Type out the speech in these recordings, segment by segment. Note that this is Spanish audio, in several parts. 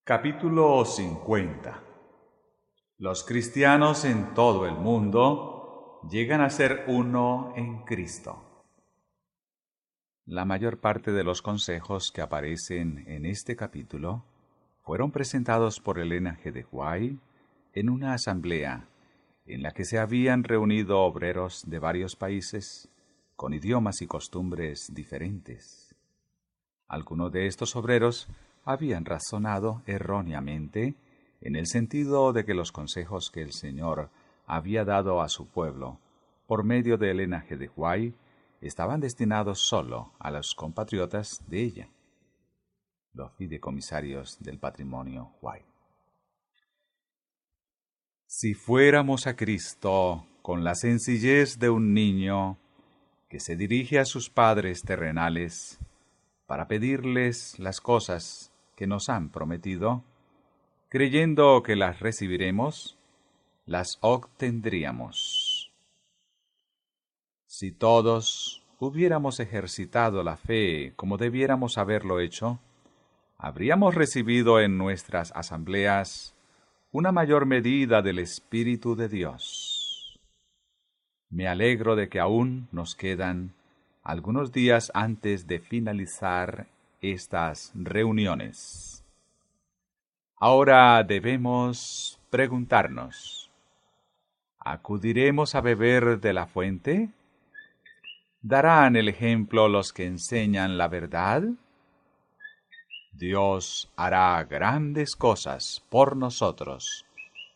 Capítulo 50. Los cristianos en todo el mundo llegan a ser uno en Cristo. La mayor parte de los consejos que aparecen en este capítulo fueron presentados por Elena G. de White en una asamblea en la que se habían reunido obreros de varios países con idiomas y costumbres diferentes. Algunos de estos obreros habían razonado erróneamente en el sentido de que los consejos que el Señor había dado a su pueblo por medio de Elena G. de White estaban destinados solo a los compatriotas de ella, los fideicomisarios del patrimonio White. Si fuéramos a Cristo con la sencillez de un niño que se dirige a sus padres terrenales para pedirles las cosas que nos han prometido, creyendo que las recibiremos, las obtendríamos. Si todos hubiéramos ejercitado la fe como debiéramos haberlo hecho, habríamos recibido en nuestras asambleas una mayor medida del Espíritu de Dios. Me alegro de que aún nos quedan algunos días antes de finalizar estas reuniones. Ahora debemos preguntarnos: ¿acudiremos a beber de la fuente? ¿Darán el ejemplo los que enseñan la verdad? Dios hará grandes cosas por nosotros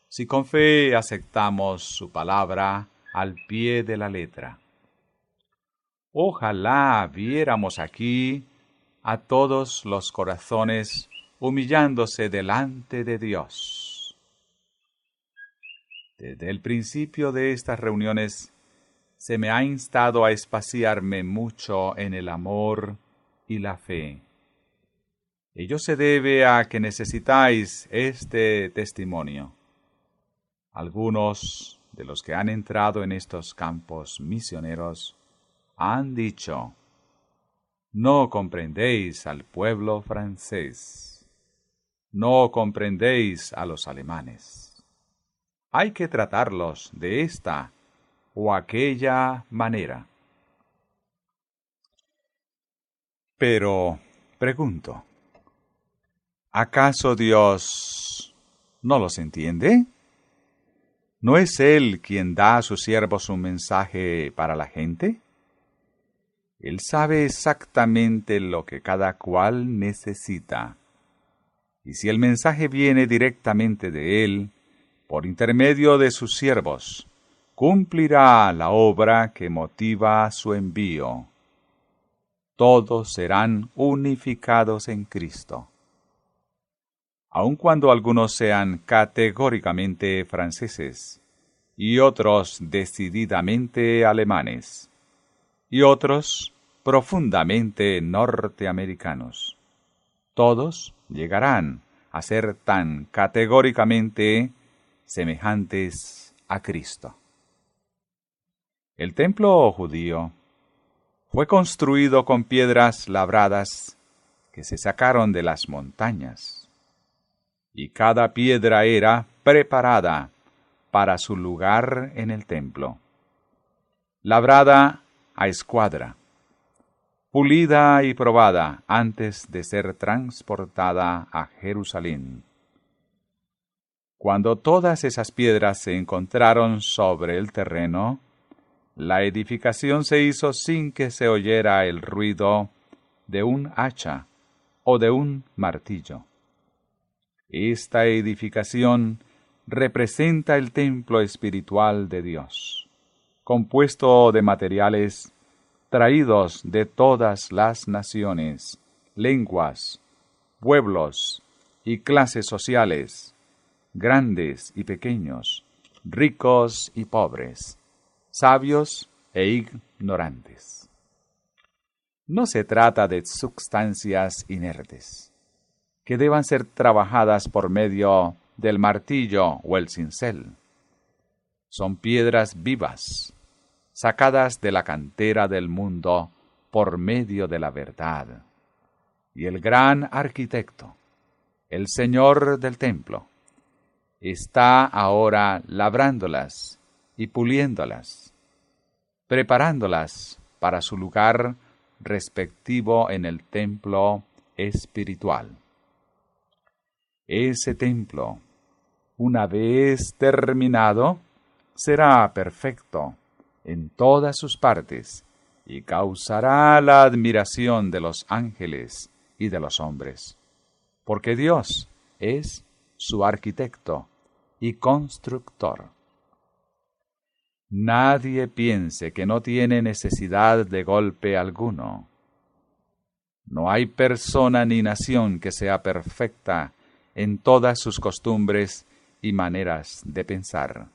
si con fe aceptamos su palabra al pie de la letra. Ojalá viéramos aquí a todos los corazones humillándose delante de Dios. Desde el principio de estas reuniones se me ha instado a espaciarme mucho en el amor y la fe. Ello se debe a que necesitáis este testimonio. Algunos de los que han entrado en estos campos misioneros han dicho: no comprendéis al pueblo francés, no comprendéis a los alemanes. Hay que tratarlos de esta o aquella manera. Pero, pregunto, ¿acaso Dios no los entiende? ¿No es Él quien da a sus siervos un mensaje para la gente? Él sabe exactamente lo que cada cual necesita. Y si el mensaje viene directamente de Él, por intermedio de sus siervos, cumplirá la obra que motiva su envío. Todos serán unificados en Cristo. Aun cuando algunos sean categóricamente franceses, y otros decididamente alemanes, y otros profundamente norteamericanos, todos llegarán a ser tan categóricamente semejantes a Cristo. El templo judío fue construido con piedras labradas que se sacaron de las montañas, y cada piedra era preparada para su lugar en el templo, labrada a escuadra, pulida y probada antes de ser transportada a Jerusalén. Cuando todas esas piedras se encontraron sobre el terreno, la edificación se hizo sin que se oyera el ruido de un hacha o de un martillo. Esta edificación representa el templo espiritual de Dios, compuesto de materiales traídos de todas las naciones, lenguas, pueblos y clases sociales, grandes y pequeños, ricos y pobres, sabios e ignorantes. No se trata de sustancias inertes, que deban ser trabajadas por medio del martillo o el cincel. Son piedras vivas, sacadas de la cantera del mundo por medio de la verdad. Y el gran arquitecto, el Señor del templo, está ahora labrándolas y puliéndolas, preparándolas para su lugar respectivo en el templo espiritual. Ese templo, una vez terminado, será perfecto en todas sus partes y causará la admiración de los ángeles y de los hombres, porque Dios es su arquitecto y constructor. Nadie piense que no tiene necesidad de golpe alguno. No hay persona ni nación que sea perfecta en todas sus costumbres y maneras de pensar.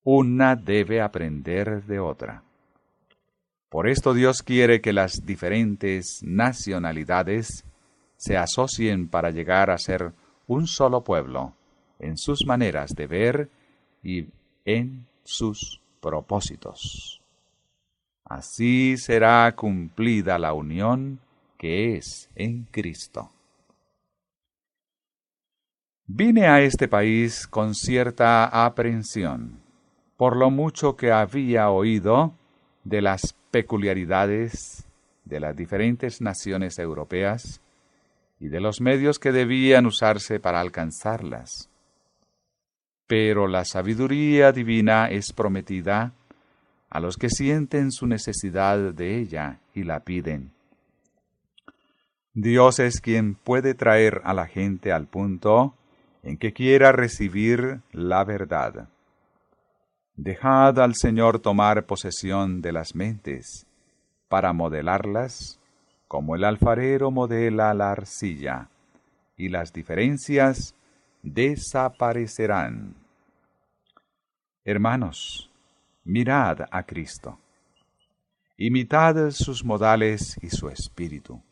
Una debe aprender de otra. Por esto Dios quiere que las diferentes nacionalidades se asocien para llegar a ser un solo pueblo en sus maneras de ver y en sus propósitos. Así será cumplida la unión que es en Cristo. Vine a este país con cierta aprensión, por lo mucho que había oído de las peculiaridades de las diferentes naciones europeas y de los medios que debían usarse para alcanzarlas. Pero la sabiduría divina es prometida a los que sienten su necesidad de ella y la piden. Dios es quien puede traer a la gente al punto en que quiera recibir la verdad. Dejad al Señor tomar posesión de las mentes, para modelarlas como el alfarero modela la arcilla, y las diferencias desaparecerán. Hermanos, mirad a Cristo. Imitad sus modales y su espíritu.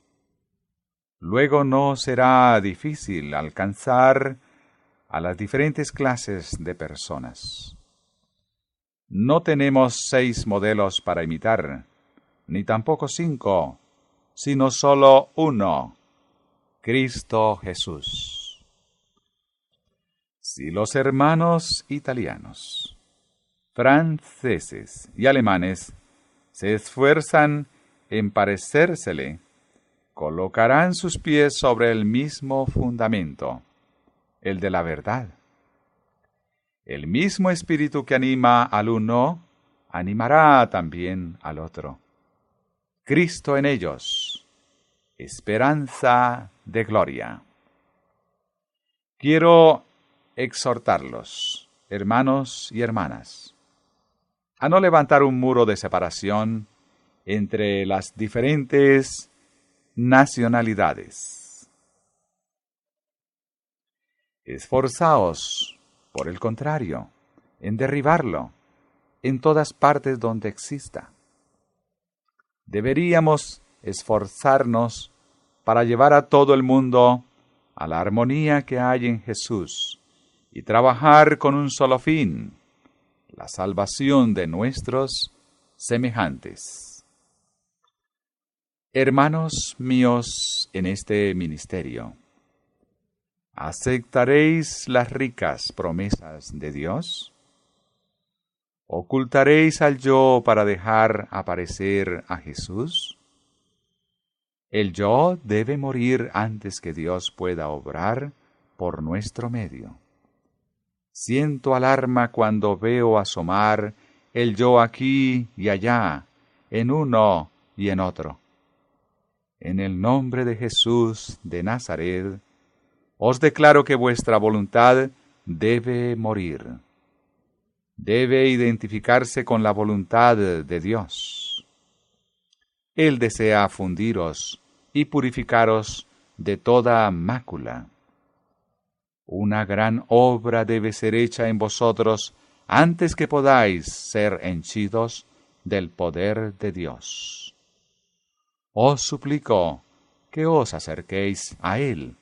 Luego no será difícil alcanzar a las diferentes clases de personas. No tenemos 6 modelos para imitar, ni tampoco 5, sino solo uno, Cristo Jesús. Si los hermanos italianos, franceses y alemanes se esfuerzan en parecérsele, colocarán sus pies sobre el mismo fundamento, el de la verdad. El mismo espíritu que anima al uno, animará también al otro. Cristo en ellos, esperanza de gloria. Quiero exhortarlos, hermanos y hermanas, a no levantar un muro de separación entre las diferentes nacionalidades. Esforzaos, por el contrario, en derribarlo en todas partes donde exista. Deberíamos esforzarnos para llevar a todo el mundo a la armonía que hay en Jesús y trabajar con un solo fin, la salvación de nuestros semejantes. Hermanos míos en este ministerio, ¿aceptaréis las ricas promesas de Dios? ¿Ocultaréis al yo para dejar aparecer a Jesús? El yo debe morir antes que Dios pueda obrar por nuestro medio. Siento alarma cuando veo asomar el yo aquí y allá, en uno y en otro. En el nombre de Jesús de Nazaret, os declaro que vuestra voluntad debe morir. Debe identificarse con la voluntad de Dios. Él desea fundiros y purificaros de toda mácula. Una gran obra debe ser hecha en vosotros antes que podáis ser henchidos del poder de Dios. Os suplico que os acerquéis a Él,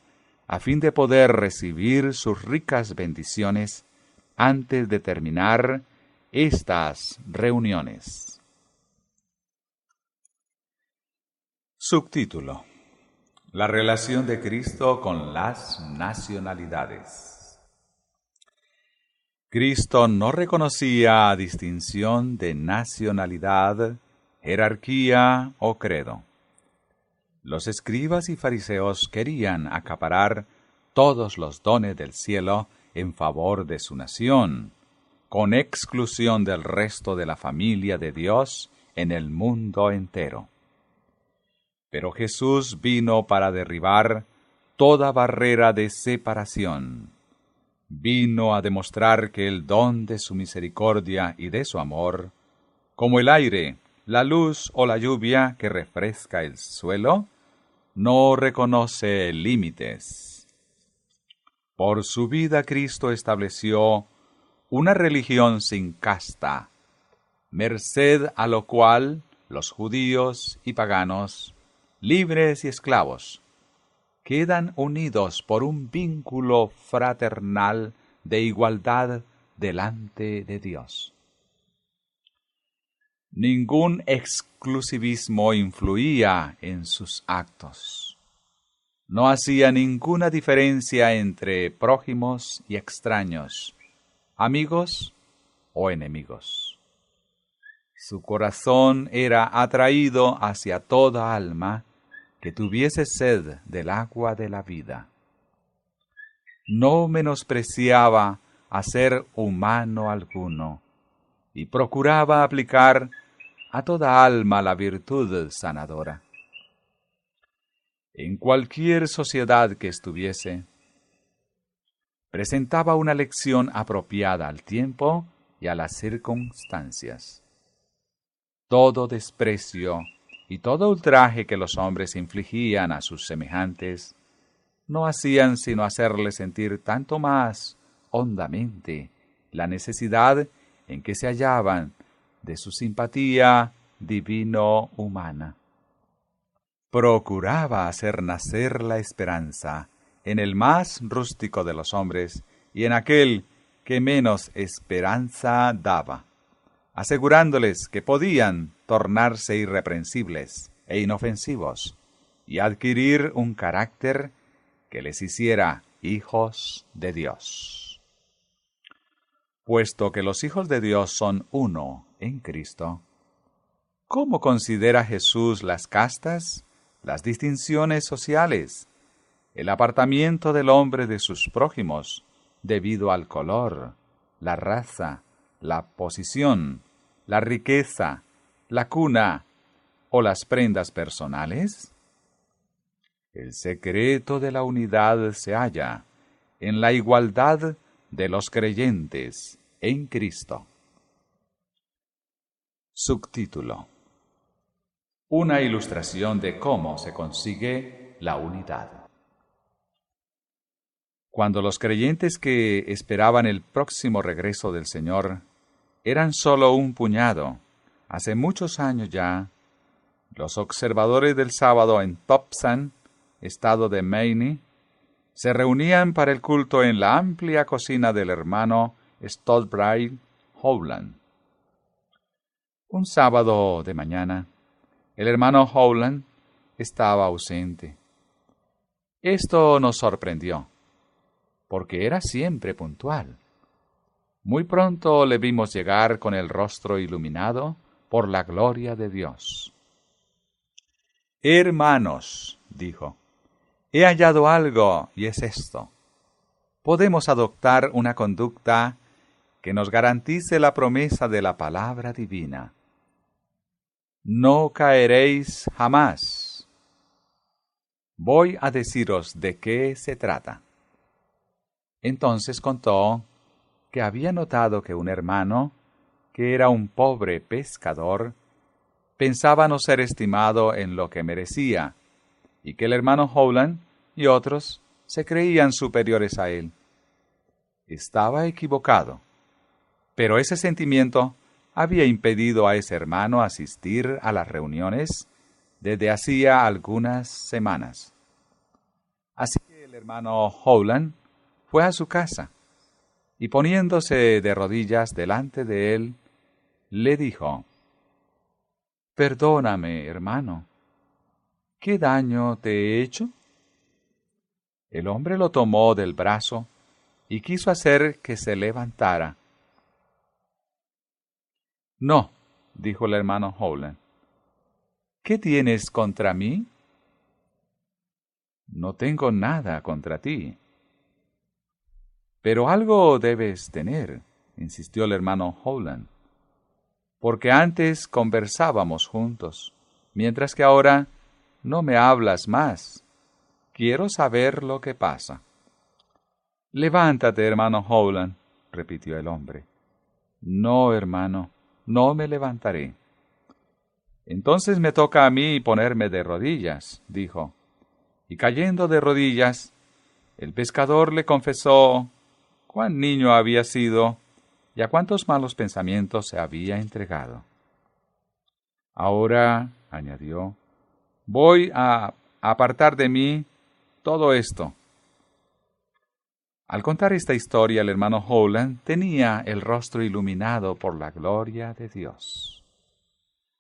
a fin de poder recibir sus ricas bendiciones antes de terminar estas reuniones. Subtítulo: La relación de Cristo con las nacionalidades. Cristo no reconocía distinción de nacionalidad, jerarquía o credo. Los escribas y fariseos querían acaparar todos los dones del cielo en favor de su nación, con exclusión del resto de la familia de Dios en el mundo entero. Pero Jesús vino para derribar toda barrera de separación. Vino a demostrar que el don de su misericordia y de su amor, como el aire, la luz o la lluvia que refresca el suelo, no reconoce límites. Por su vida Cristo estableció una religión sin casta, merced a lo cual los judíos y paganos, libres y esclavos, quedan unidos por un vínculo fraternal de igualdad delante de Dios. Ningún exclusivismo influía en sus actos. No hacía ninguna diferencia entre prójimos y extraños, amigos o enemigos. Su corazón era atraído hacia toda alma que tuviese sed del agua de la vida. No menospreciaba a ser humano alguno y procuraba aplicar a toda alma la virtud sanadora. En cualquier sociedad que estuviese, presentaba una lección apropiada al tiempo y a las circunstancias. Todo desprecio y todo ultraje que los hombres infligían a sus semejantes no hacían sino hacerles sentir tanto más hondamente la necesidad en que se hallaban de su simpatía divino-humana. Procuraba hacer nacer la esperanza en el más rústico de los hombres y en aquel que menos esperanza daba, asegurándoles que podían tornarse irreprensibles e inofensivos y adquirir un carácter que les hiciera hijos de Dios. Puesto que los hijos de Dios son uno en Cristo, ¿cómo considera Jesús las castas, las distinciones sociales, el apartamiento del hombre de sus prójimos debido al color, la raza, la posición, la riqueza, la cuna o las prendas personales? El secreto de la unidad se halla en la igualdad de los creyentes en Cristo. Subtítulo: Una ilustración de cómo se consigue la unidad. Cuando los creyentes que esperaban el próximo regreso del Señor eran solo un puñado, hace muchos años ya, los observadores del sábado en Topsan, estado de Maine, se reunían para el culto en la amplia cocina del hermano Stolbright Howland. Un sábado de mañana, el hermano Howland estaba ausente. Esto nos sorprendió, porque era siempre puntual. Muy pronto le vimos llegar con el rostro iluminado por la gloria de Dios. «Hermanos», dijo, «he hallado algo y es esto. Podemos adoptar una conducta que nos garantice la promesa de la palabra divina. No caeréis jamás. Voy a deciros de qué se trata». Entonces contó que había notado que un hermano, que era un pobre pescador, pensaba no ser estimado en lo que merecía, y que el hermano Howland y otros se creían superiores a él. Estaba equivocado, pero ese sentimiento había impedido a ese hermano asistir a las reuniones desde hacía algunas semanas. Así que el hermano Howland fue a su casa y poniéndose de rodillas delante de él, le dijo: «Perdóname, hermano, ¿qué daño te he hecho?» El hombre lo tomó del brazo y quiso hacer que se levantara. No, dijo el hermano Howland. ¿Qué tienes contra mí? No tengo nada contra ti. Pero algo debes tener, insistió el hermano Howland, porque antes conversábamos juntos, mientras que ahora no me hablas más. Quiero saber lo que pasa. Levántate, hermano Howland, repitió el hombre. No, hermano, no me levantaré. Entonces me toca a mí ponerme de rodillas, dijo. Y cayendo de rodillas, el pescador le confesó cuán niño había sido y a cuántos malos pensamientos se había entregado. Ahora, añadió, voy a apartar de mí todo esto. Al contar esta historia, el hermano Howland tenía el rostro iluminado por la gloria de Dios.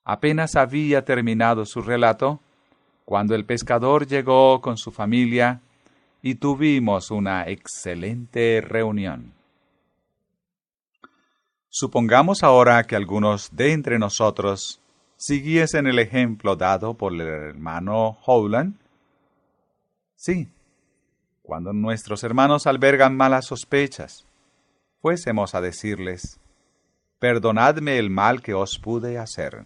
Apenas había terminado su relato, cuando el pescador llegó con su familia y tuvimos una excelente reunión. Supongamos ahora que algunos de entre nosotros siguiesen el ejemplo dado por el hermano Howland. Sí, cuando nuestros hermanos albergan malas sospechas, fuésemos a decirles, perdonadme el mal que os pude hacer.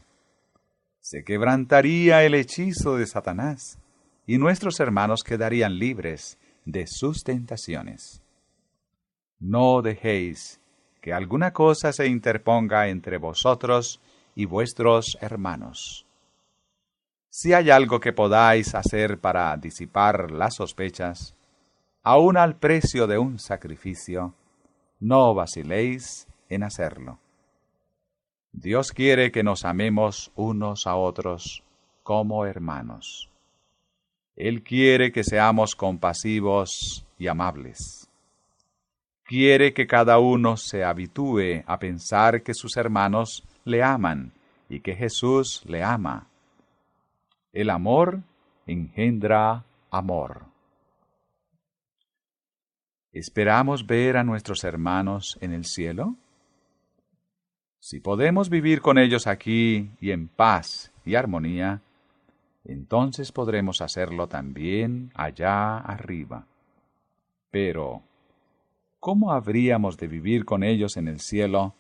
Se quebrantaría el hechizo de Satanás, y nuestros hermanos quedarían libres de sus tentaciones. No dejéis que alguna cosa se interponga entre vosotros y vuestros hermanos. Si hay algo que podáis hacer para disipar las sospechas, aun al precio de un sacrificio, no vaciléis en hacerlo. Dios quiere que nos amemos unos a otros como hermanos. Él quiere que seamos compasivos y amables. Quiere que cada uno se habitúe a pensar que sus hermanos le aman y que Jesús le ama. El amor engendra amor. ¿Esperamos ver a nuestros hermanos en el cielo? Si podemos vivir con ellos aquí y en paz y armonía, entonces podremos hacerlo también allá arriba. Pero, ¿cómo habríamos de vivir con ellos en el cielo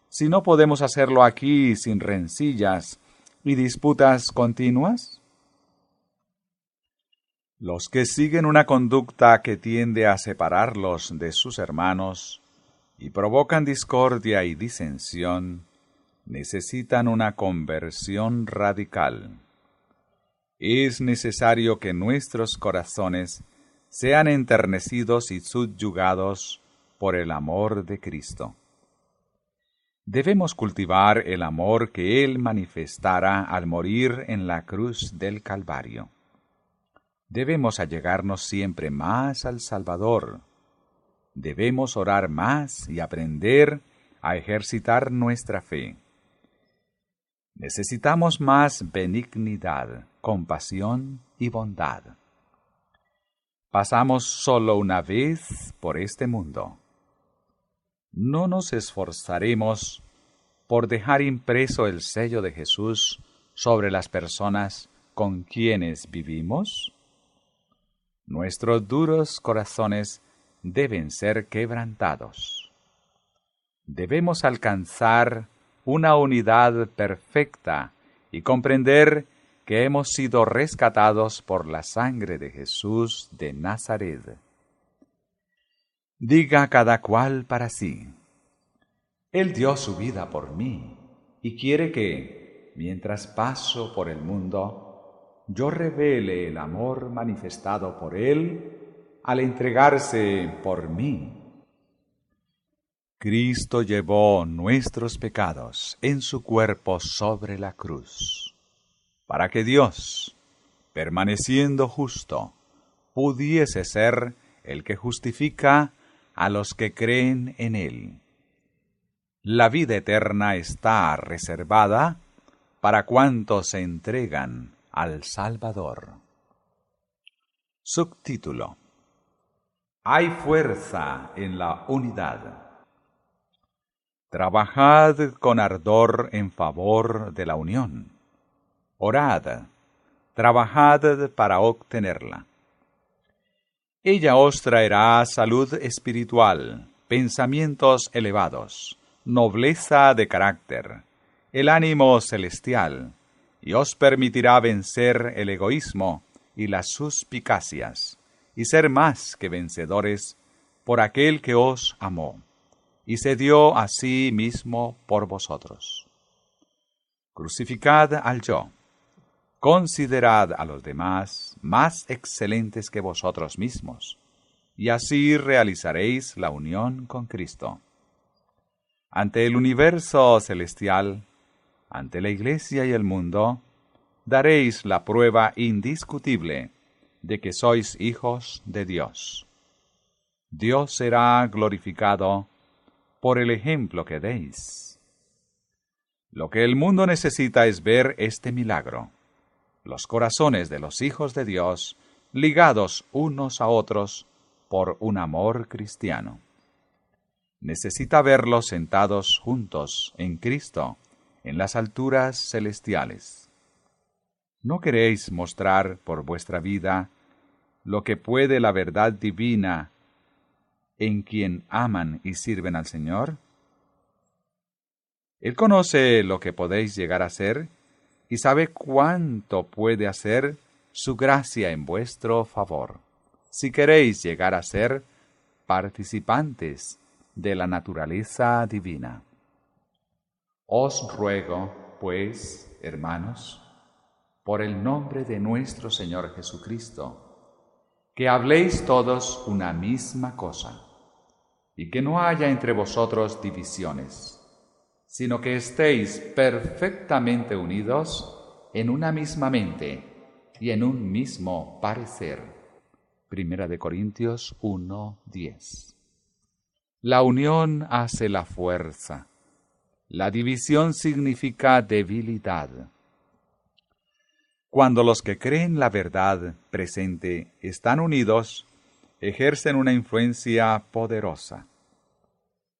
si no podemos hacerlo aquí sin rencillas y disputas continuas? Los que siguen una conducta que tiende a separarlos de sus hermanos y provocan discordia y disensión, necesitan una conversión radical. Es necesario que nuestros corazones sean enternecidos y subyugados por el amor de Cristo. Debemos cultivar el amor que Él manifestara al morir en la cruz del Calvario. Debemos allegarnos siempre más al Salvador. Debemos orar más y aprender a ejercitar nuestra fe. Necesitamos más benignidad, compasión y bondad. Pasamos solo una vez por este mundo. ¿No nos esforzaremos por dejar impreso el sello de Jesús sobre las personas con quienes vivimos? Nuestros duros corazones deben ser quebrantados. Debemos alcanzar una unidad perfecta y comprender que hemos sido rescatados por la sangre de Jesús de Nazaret. Diga cada cual para sí: Él dio su vida por mí y quiere que, mientras paso por el mundo, yo revele el amor manifestado por Él al entregarse por mí. Cristo llevó nuestros pecados en su cuerpo sobre la cruz, para que Dios, permaneciendo justo, pudiese ser el que justifica a los que creen en Él. La vida eterna está reservada para cuantos se entregan al Salvador. Subtítulo: Hay fuerza en la unidad. Trabajad con ardor en favor de la unión. Orad, trabajad para obtenerla. Ella os traerá salud espiritual, pensamientos elevados, nobleza de carácter, el ánimo celestial, y os permitirá vencer el egoísmo y las suspicacias, y ser más que vencedores por aquel que os amó, y se dio a sí mismo por vosotros. Crucificad al yo. Considerad a los demás más excelentes que vosotros mismos, y así realizaréis la unión con Cristo. Ante el universo celestial, ante la Iglesia y el mundo, daréis la prueba indiscutible de que sois hijos de Dios. Dios será glorificado por el ejemplo que deis. Lo que el mundo necesita es ver este milagro: los corazones de los hijos de Dios ligados unos a otros por un amor cristiano. Necesita verlos sentados juntos en Cristo, en las alturas celestiales. ¿No queréis mostrar por vuestra vida lo que puede la verdad divina en quien aman y sirven al Señor? Él conoce lo que podéis llegar a ser y sabe cuánto puede hacer su gracia en vuestro favor, si queréis llegar a ser participantes de la naturaleza divina. Os ruego, pues, hermanos, por el nombre de nuestro Señor Jesucristo, que habléis todos una misma cosa, y que no haya entre vosotros divisiones, sino que estéis perfectamente unidos en una misma mente y en un mismo parecer. 1 Corintios 1:10. La unión hace la fuerza. La división significa debilidad. Cuando los que creen la verdad presente están unidos, ejercen una influencia poderosa.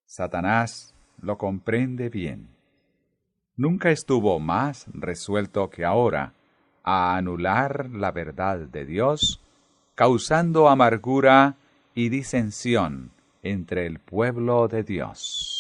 Satanás lo comprende bien. Nunca estuvo más resuelto que ahora a anular la verdad de Dios, causando amargura y disensión entre el pueblo de Dios.